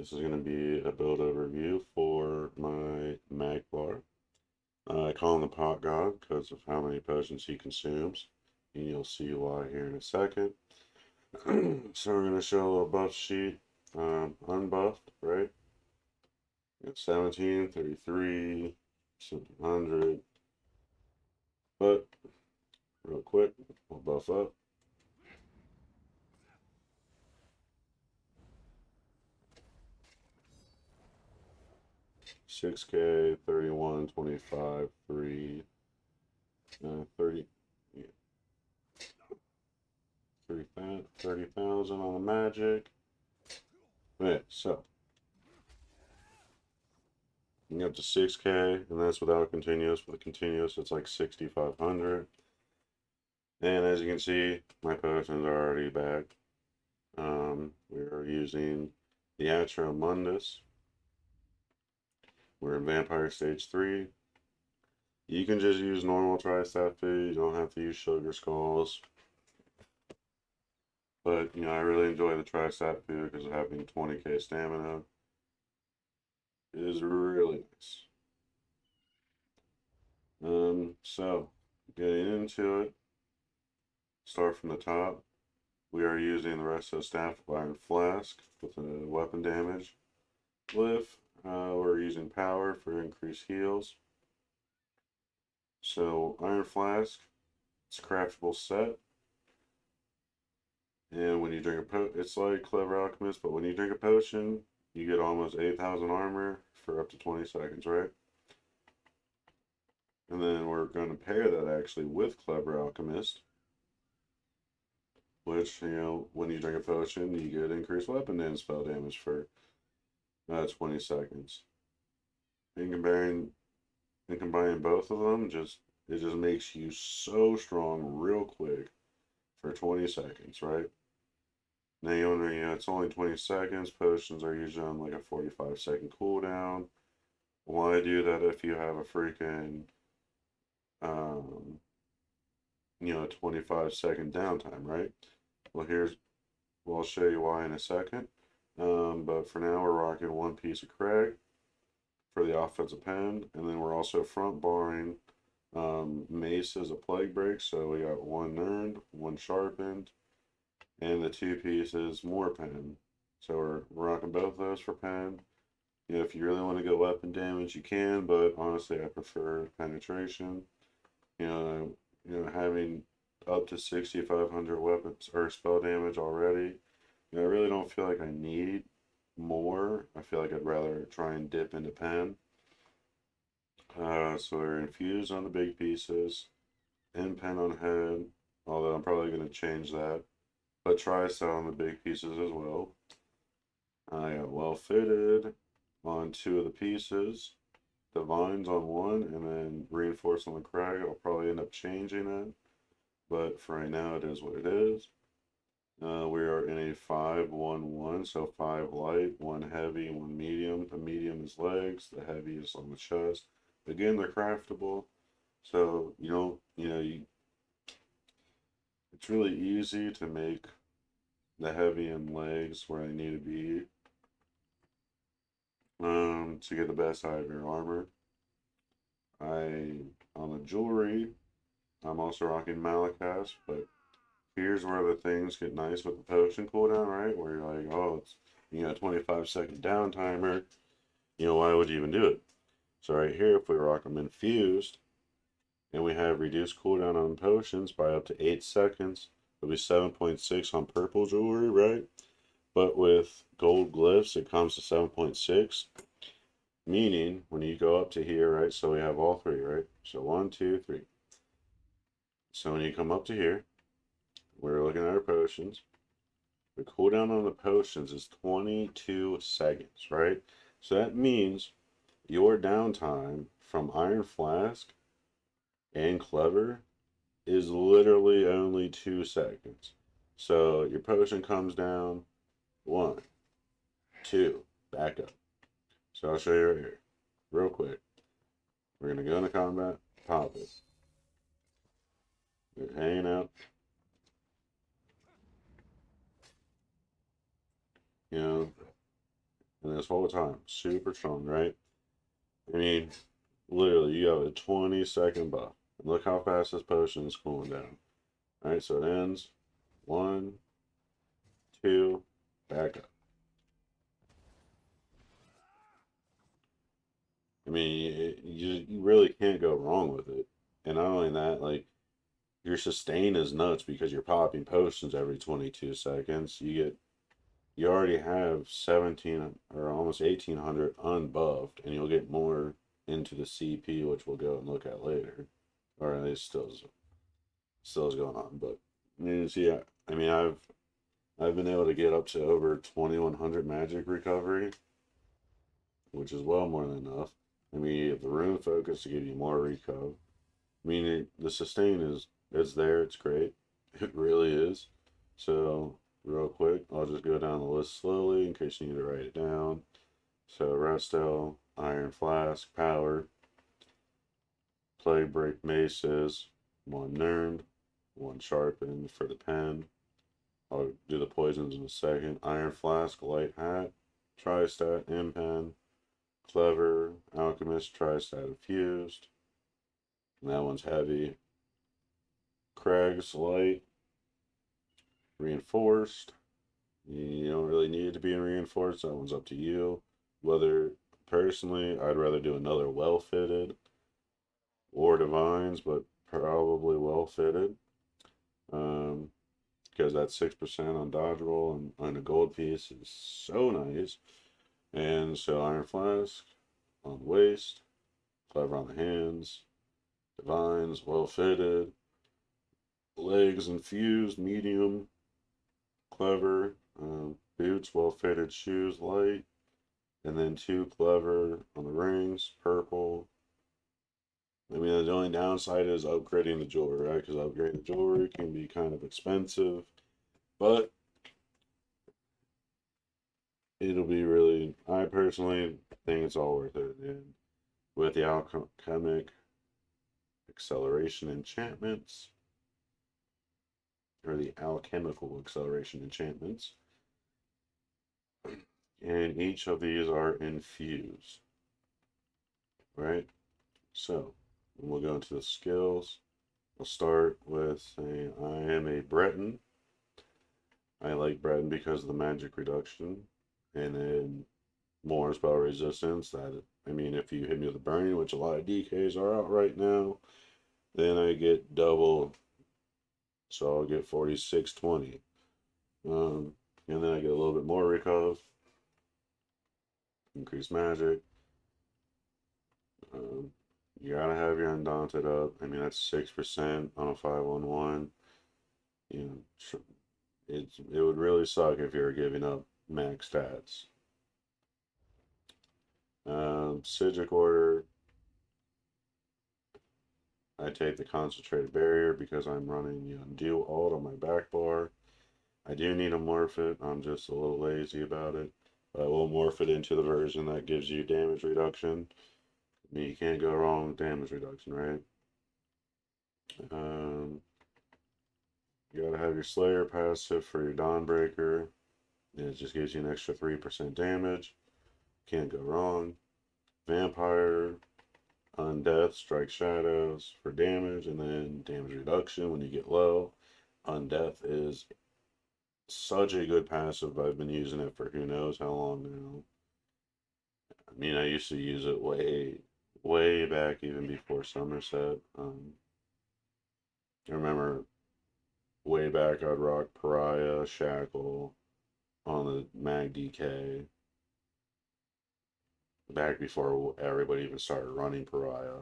This is going to be a build overview for my Magplar. I call him the Potgod because of how many potions he consumes, and you'll see why here in a second. So we're going to show a little buff sheet, unbuffed, right? Got 17, 33, 700, but real quick, we'll buff up. 6K, 31, 25, 3, 30, yeah, 30,000 on the magic. Okay, so you get up to 6K, and that's without continuous. With a continuous, it's like 6,500. And as you can see, my potions are already back. We are using the Atro Mundus. We're in Vampire Stage 3. You can just use normal Tri-Stat food. You don't have to use Sugar Skulls. But, I really enjoy the Tri-Stat food because of having 20k stamina. It is really nice. So, getting into it, start from the top. We are using the rest of the Staff of Iron Flask with a weapon damage. Glyph, we're using power for increased heals. So, Iron Flask, it's a craftable set. And when you drink a potion, it's like Clever Alchemist, but when you drink a potion, you get almost 8,000 armor for up to 20 seconds, right? And then we're going to pair that actually with Clever Alchemist, which, when you drink a potion, you get increased weapon and spell damage for 20 seconds. And combining both of them, it just makes you so strong real quick for 20 seconds, right? Now you wonder, it's only 20 seconds. Potions are usually on like a 45-second cooldown. Why do that if you have a freaking, 25-second downtime, right? Well, I'll show you why in a second. But for now, we're rocking one piece of Craig for the offensive pen, and then we're also front barring Mace as a plague break. So we got one earned, one sharpened, and the two pieces more pen. So we're rocking both of those for pen. If you really want to go weapon damage, you can, but honestly, I prefer penetration. Having up to 6,500 weapons or spell damage already, I really don't feel like I need more. I feel like I'd rather try and dip into pen. So they're infused on the big pieces, and pen on head, although I'm probably going to change that. But Tri-Stat on the big pieces as well. I got well fitted on two of the pieces. Divines on one, and then reinforce on the Crag. I'll probably end up changing it, but for right now, it is what it is. We are in a 5-1-1, so 5 light, 1 heavy, 1 medium. The medium is legs, the heavy is on the chest. Again, they're craftable, so it's really easy to make the heavy and legs where they need to be to get the best out of your armor. On the jewelry, I'm also rocking Malakas, but here's where the things get nice with the potion cooldown, right? Where you're like, oh, it's 25-second down timer. Why would you even do it? So right here, if we rock them infused, and we have reduced cooldown on potions by up to 8 seconds, it'll be 7.6 on purple jewelry, right? But with gold glyphs, it comes to 7.6. Meaning, when you go up to here, right, so we have all three, right? So 1, 2, 3. So when you come up to here, we're looking at our potions. The cooldown on the potions is 22 seconds, right? So that means your downtime from Iron Flask and Clever is literally only 2 seconds. So your potion comes down, 1, 2, back up. So I'll show you right here, real quick. We're going to go into combat, pop it. They're hanging out. And this whole time. Super strong, right? I mean, literally, you have a 20-second buff. And look how fast this potion is cooling down. Alright, so it ends. One, two, back up. I mean, you really can't go wrong with it. And not only that, like, your sustain is nuts because you're popping potions every 22 seconds. You already have 17 or almost 1800 unbuffed, and you'll get more into the CP, which we'll go and look at later. Or it still is going on, but you see, I mean, I've been able to get up to over 2100 magic recovery, which is well more than enough. I mean, you have the rune focus to give you more reco. I mean, the sustain is there. It's great. It really is. So real quick, I'll just go down the list slowly in case you need to write it down. So Resto, Iron Flask, Power, Plague Break Maces, one Nurned, one Sharpened for the pen. I'll do the poisons in a second. Iron Flask, Light Hat, Tristat, Impen, Clever, Alchemist, Tristat Infused. And that one's heavy. Craig's Light, Reinforced. You don't really need it to be in Reinforced. That one's up to you. Whether, personally, I'd rather do another Well Fitted or Divines, but probably Well Fitted. Because that 6% on dodge roll and on a gold piece is so nice. And so Iron Flask on the waist, Clever on the hands, Divines, Well Fitted, legs infused, medium, Clever, boots, Well Fitted, shoes, light, and then two Clever on the rings, purple. I mean, the only downside is upgrading the jewelry, right? Because upgrading the jewelry can be kind of expensive, but it'll be really, I personally think it's all worth it. And with the alchemic acceleration enchantments, or the alchemical acceleration enchantments, and each of these are infused, right? So we'll go into the skills. We'll start with saying I am a Breton. I like Breton because of the magic reduction, and then more spell resistance. That, I mean, if you hit me with a burning, which a lot of DKs are out right now, then I get double. So I'll get 4620. And then I get a little bit more recov, increased magic. You gotta have your Undaunted up. I mean, that's 6% on a 5-1-1. You know, it would really suck if you were giving up max stats. Psijic Order, I take the Concentrated Barrier because I'm running the Undo Alt on my back bar. I do need to morph it. I'm just a little lazy about it. But I will morph it into the version that gives you damage reduction. I mean, you can't go wrong with damage reduction, right? You gotta have your Slayer passive for your Dawnbreaker. And it just gives you an extra 3% damage. Can't go wrong. Vampire, Undeath, Strike Shadows for damage, and then damage reduction when you get low. Undeath is such a good passive. I've been using it for who knows how long now. I mean, I used to use it way back, even before Somerset. I remember way back I'd rock Pariah, Shackle on the Mag DK. Back before everybody even started running Pariah.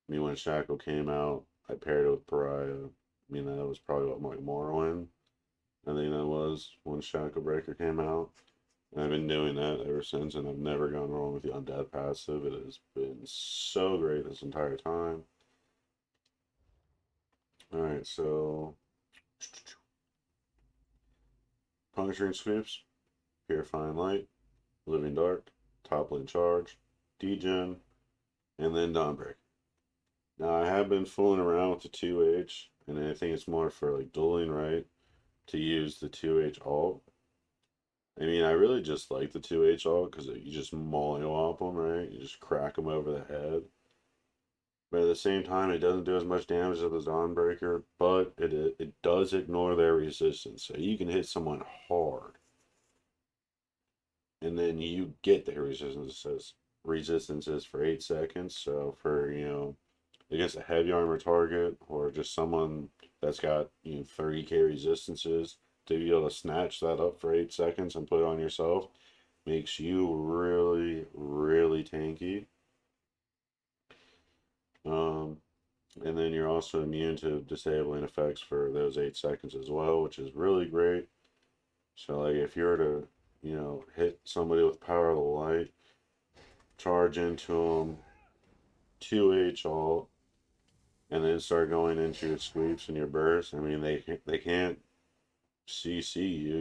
I mean, when Shackle came out, I paired it with Pariah. I mean, that was probably what, like Morrowind? I think that was when Shackle Breaker came out. And I've been doing that ever since, and I've never gone wrong with the Undead passive. It has been so great this entire time. Alright, so Puncturing Sweeps, Purifying Light, Living Dark, Top Lane Charge, Degen, and then Dawnbreak. Now, I have been fooling around with the 2H, and I think it's more for like dueling, right? To use the 2H alt. I mean, I really just like the 2HL because you just mollywop them, right? You just crack them over the head. But at the same time, it doesn't do as much damage as the Dawnbreaker, but it does ignore their resistance. So you can hit someone hard, and then you get their resistances for 8 seconds. So for against a heavy armor target or just someone that's got 30k resistances, to be able to snatch that up for 8 seconds and put it on yourself makes you really, really tanky. Um, and then you're also immune to disabling effects for those 8 seconds as well, which is really great. So like if you were to, hit somebody with power of the light, charge into them, 2H all, and then start going into your sweeps and your bursts. I mean, they can't CC you.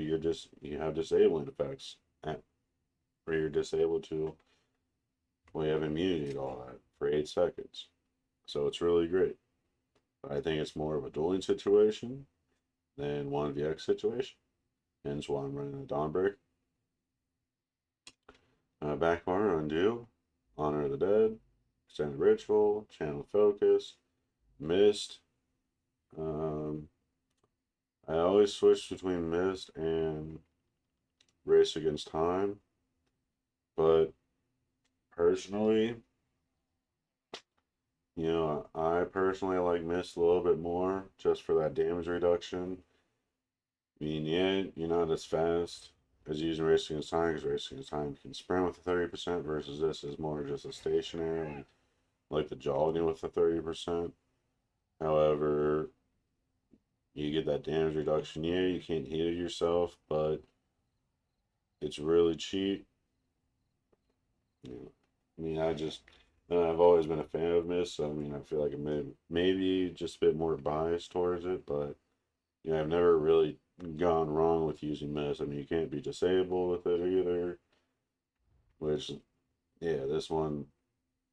You have disabling effects where you're disabled to. Well, you have immunity to all that for 8 seconds. So it's really great. I think it's more of a dueling situation than 1vx situation. Hence why I'm running the Dawnbreaker. Backbar, Undo, Honor of the Dead, Extended Ritual, Channel Focus, Mist. Um, I always switch between Mist and Race Against Time, but personally, I personally like Mist a little bit more just for that damage reduction. I mean, yeah, you're not as fast as using Race Against Time because Race Against Time can sprint with the 30% versus this is more just a stationary, like the jogging with the 30%. However, you get that damage reduction. Yeah, you can't heal yourself, but it's really cheap. I mean, I've always been a fan of Mist, so I mean, I feel like maybe just a bit more biased towards it, but I've never really gone wrong with using Mist. I mean, you can't be disabled with it either, which, yeah, this one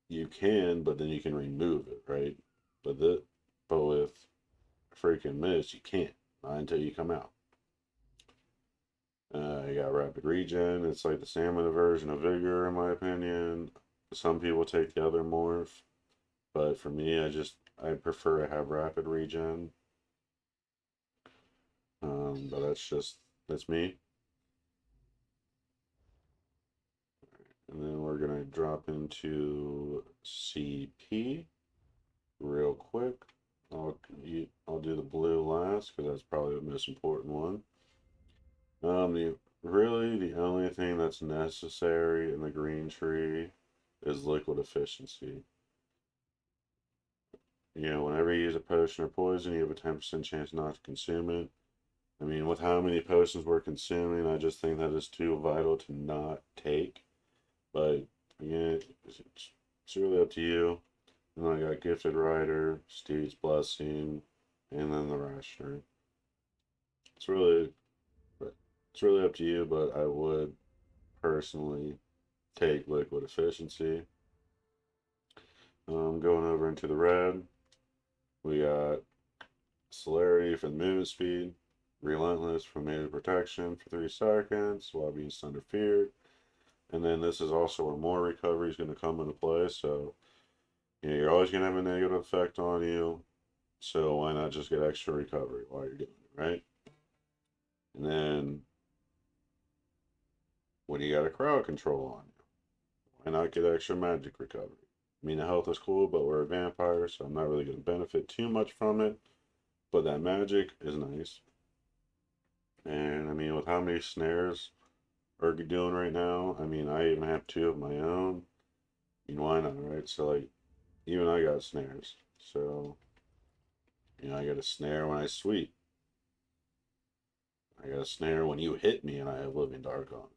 you can, but then you can remove it, right? But with freaking Mist, you can't, not until you come out. You got rapid regen. It's like the stamina version of vigor, in my opinion. Some people take the other morph, but for me, I prefer to have rapid regen. But that's me. And then we're gonna drop into CP real quick. I'll do the blue last because that's probably the most important one. Really the only thing that's necessary in the green tree is liquid efficiency. Whenever you use a potion or poison, you have a 10% chance not to consume it. I mean, with how many potions we're consuming, I just think that is too vital to not take. But again, it's really up to you. And then I got Gifted Rider, Steve's Blessing, and then the Rationer. It's really, it's really up to you, but I would personally take Liquid Efficiency. Going over into the red, we got Celerity for the movement speed, Relentless for melee protection for 3 seconds while being stunned or feared. And then this is also where more recovery is going to come into play. So, you're always going to have a negative effect on you. So why not just get extra recovery while you're doing it, right? And then when you got a crowd control on you, why not get extra magic recovery? I mean, the health is cool, but we're a vampire, so I'm not really going to benefit too much from it. But that magic is nice. And I mean, with how many snares are you doing right now? I mean, I even have 2 of my own. I mean, why not, right? So, like, even I got snares. So, I got a snare when I sweep. I got a snare when you hit me and I have Living Dark on.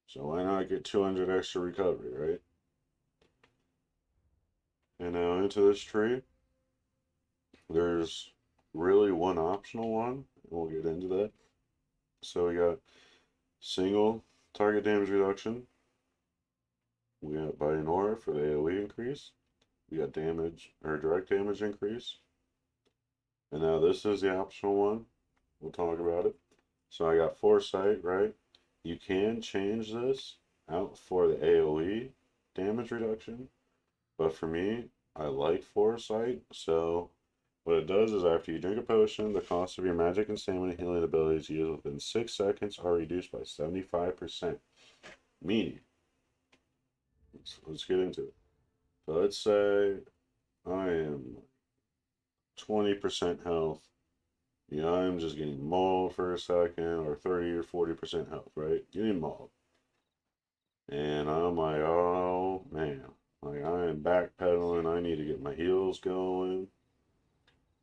So why not get 200 extra recovery, right? And now into this tree, there's really one optional one, and we'll get into that. So we got single target damage reduction. We got Biting Aura for the AoE increase. We got damage or direct damage increase. And now this is the optional one. We'll talk about it. So I got Foresight, right? You can change this out for the AoE damage reduction, but for me, I like Foresight, so what it does is after you drink a potion, the cost of your magic and stamina healing abilities used within 6 seconds are reduced by 75%. Meaning, let's get into it. So let's say I am 20% health. Yeah, I'm just getting mauled for a second, or 30 or 40% health, right? Getting mauled. And I'm like, oh man, like I am backpedaling. I need to get my heels going.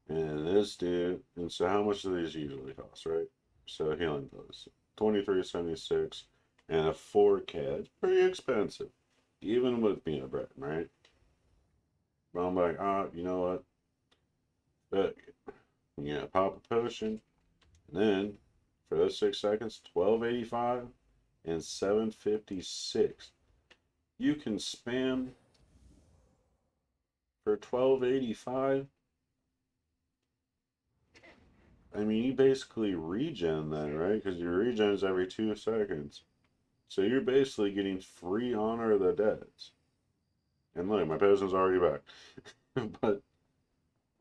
And this dude, and so how much do these usually cost, right? So healing posts, 23.76, and a 4K. It's pretty expensive, even with peanut bread, right? But I'm like, you know what? But yeah, pop a potion, and then for those 6 seconds, 12.85 and 7.56. You can spam for 12.85. I mean, you basically regen then, right? Because your regen is every 2 seconds. So you're basically getting free Honor of the Deads. And look, my potion's already back. But,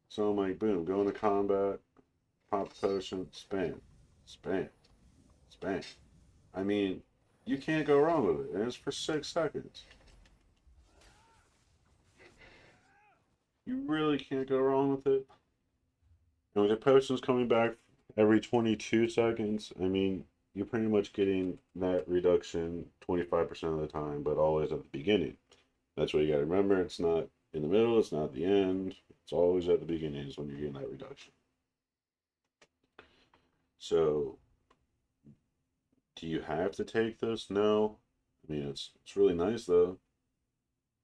so I'm like, boom, go into combat, pop the potion, spam, spam, spam. I mean, you can't go wrong with it. And it's for 6 seconds. You really can't go wrong with it. And with the potions coming back every 22 seconds, I mean, you're pretty much getting that reduction 25% of the time, but always at the beginning. That's what you gotta remember. It's not in the middle, it's not the end. It's always at the beginning is when you're getting that reduction. So, do you have to take this? No. I mean, it's really nice though,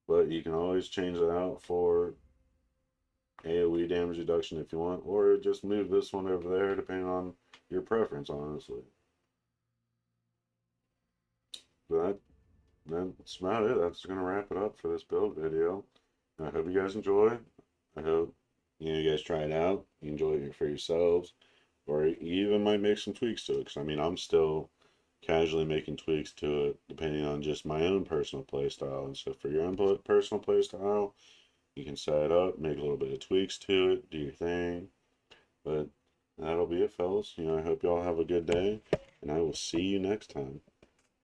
but you can always change it out for AoE damage reduction if you want, or just move this one over there depending on your preference, honestly. But that's about it. That's gonna wrap it up for this build video. I hope you guys enjoy. I hope you guys try it out. You enjoy it for yourselves, or you even might make some tweaks to it. Because I mean, I'm still casually making tweaks to it depending on just my own personal play style. And so for your own personal play style, you can set it up, make a little bit of tweaks to it, do your thing. But that'll be it, fellas. I hope y'all have a good day, and I will see you next time.